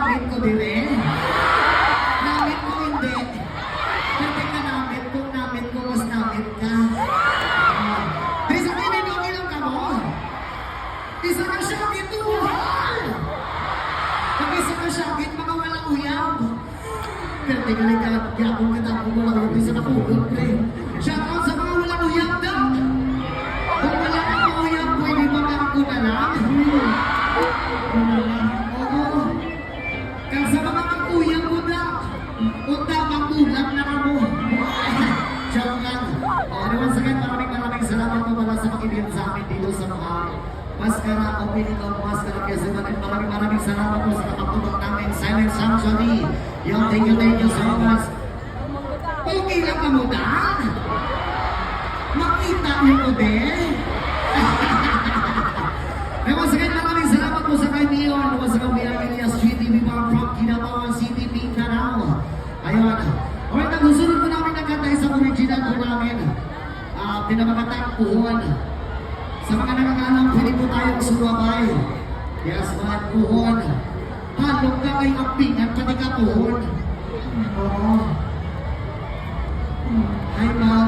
namit ko din eh. Namit ko hindi. Pwede ka namit kung namit ko, mas namit ka. Di sa akin, okay lang ka mo. Di sa kasyakit to. Pag sa kasyakit, mga walang uyab. Pwede ka lang kagagapon ka tapos walang uyab sa nakulog ko eh. Shoutout sa mga walang uyab daw. Kung wala kang uyab, pwede ba ako na lang? Oo. Kaya sa mga magkuyang mo na, unta magkulang na ka mo. Joke lang. Once again, maraming salamat po pala sa pakibiyan sa amin dito sa mga Maskara, opening of Maskara Festival. And maraming salamat po sa kapatulong namin, Silent Sanctuary. Yung thank you so much. Okay lang ka mo daan? Makita niyo ko din? Once again, maraming salamat po sa kay Neon, sa kay Elias GTV mga from Kinabawan City, Mindanao. Ayun. Alright, ang susunod po namin nagkantay sa original po namin. Pinamagatang puhon. Sa mga nakakalam, pwede po tayong sumabay. Yes, mga puhon. Halong ka kay ampingan, pati ka puhon. Oo. Hi, Mao.